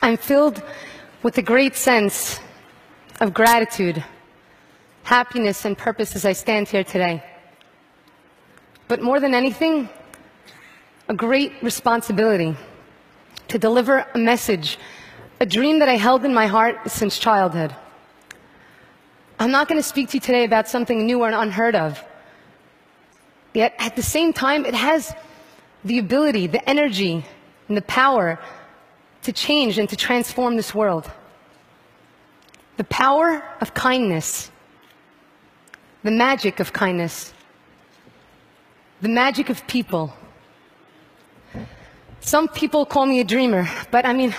I'm filled with a great sense of gratitude, happiness, and purpose as I stand here today. But more than anything, a great responsibility to deliver a message, a dream that I held in my heart since childhood. I'm not going to speak to you today about something new or unheard of. Yet, at the same time, it has the ability, the energy, and the power to change and to transform this world. The power of kindness, the magic of kindness, the magic of people. Some people call me a dreamer, but I mean,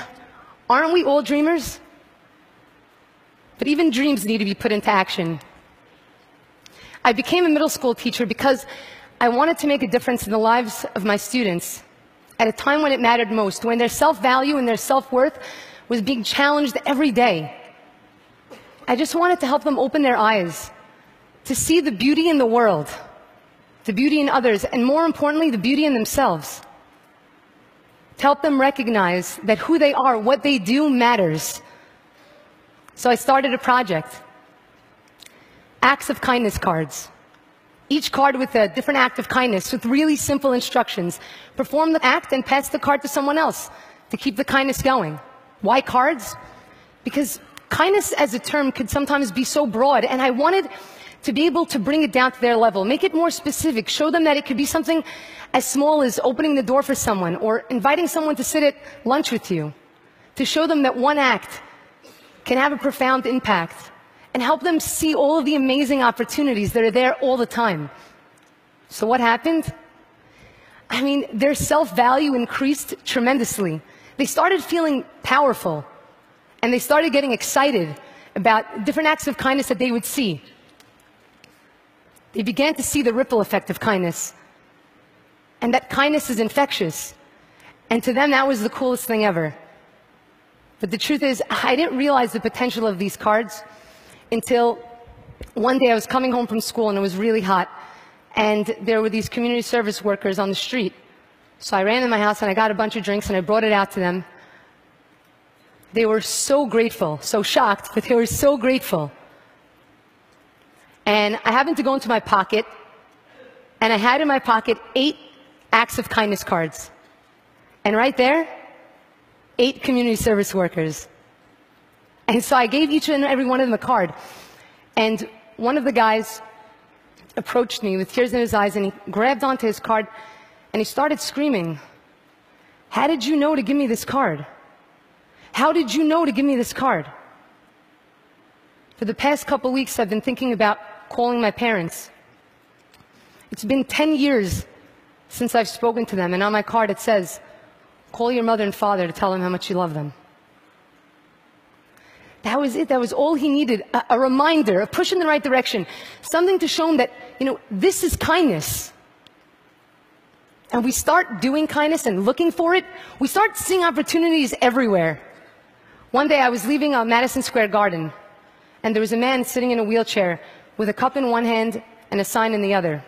aren't we all dreamers? But even dreams need to be put into action. I became a middle school teacher because I wanted to make a difference in the lives of my students at a time when it mattered most, when their self-value and their self-worth was being challenged every day. I just wanted to help them open their eyes to see the beauty in the world, the beauty in others, and more importantly, the beauty in themselves. To help them recognize that who they are, what they do, matters. So I started a project, Acts of Kindness cards. Each card with a different act of kindness with really simple instructions. Perform the act and pass the card to someone else to keep the kindness going. Why cards? Because kindness as a term could sometimes be so broad, and I wanted to be able to bring it down to their level, make it more specific, show them that it could be something as small as opening the door for someone or inviting someone to sit at lunch with you, to show them that one act can have a profound impact and help them see all of the amazing opportunities that are there all the time. So what happened? I mean, their self-value increased tremendously. They started feeling powerful, and they started getting excited about different acts of kindness that they would see. They began to see the ripple effect of kindness, and that kindness is infectious. And to them, that was the coolest thing ever. But the truth is, I didn't realize the potential of these cards until one day I was coming home from school and it was really hot, and there were these community service workers on the street. So I ran to my house and I got a bunch of drinks and I brought it out to them. They were so grateful, so shocked, but they were so grateful. And I happened to go into my pocket, and I had in my pocket 8 acts of kindness cards. And right there, 8 community service workers. And so I gave each and every one of them a card. And one of the guys approached me with tears in his eyes, and he grabbed onto his card, and he started screaming, "How did you know to give me this card? How did you know to give me this card?" For the past couple weeks, I've been thinking about calling my parents. It's been 10 years since I've spoken to them, and on my card it says, "Call your mother and father to tell them how much you love them." That was it. That was all he needed. A reminder, a push in the right direction. Something to show him that, this is kindness. And we start doing kindness and looking for it. We start seeing opportunities everywhere. One day I was leaving Madison Square Garden, and there was a man sitting in a wheelchair with a cup in one hand and a sign in the other.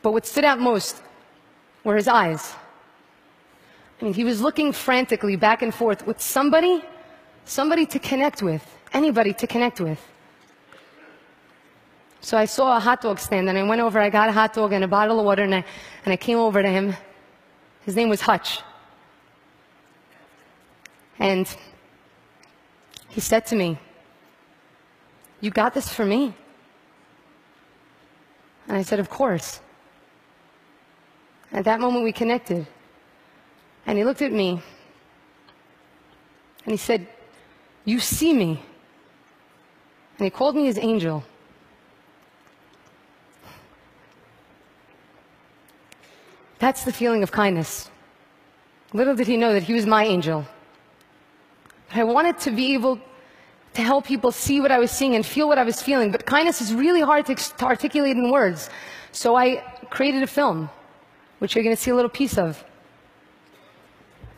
But what stood out most were his eyes. I mean, he was looking frantically back and forth with somebody to connect with, anybody to connect with. So I saw a hot dog stand, and I went over, I got a hot dog and a bottle of water, and I came over to him. His name was Hutch. And he said to me, "You got this for me?" And I said, "Of course." At that moment, we connected. And he looked at me, and he said, "You see me." And he called me his angel. That's the feeling of kindness. Little did he know that he was my angel. But I wanted to be able to help people see what I was seeing and feel what I was feeling. But kindness is really hard to articulate in words. So I created a film, which you're going to see a little piece of.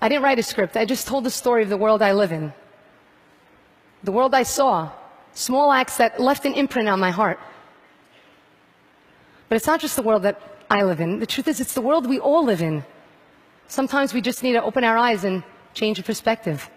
I didn't write a script. I just told the story of the world I live in. The world I saw. Small acts that left an imprint on my heart. But it's not just the world that I live in. The truth is, it's the world we all live in. Sometimes we just need to open our eyes and change of perspective.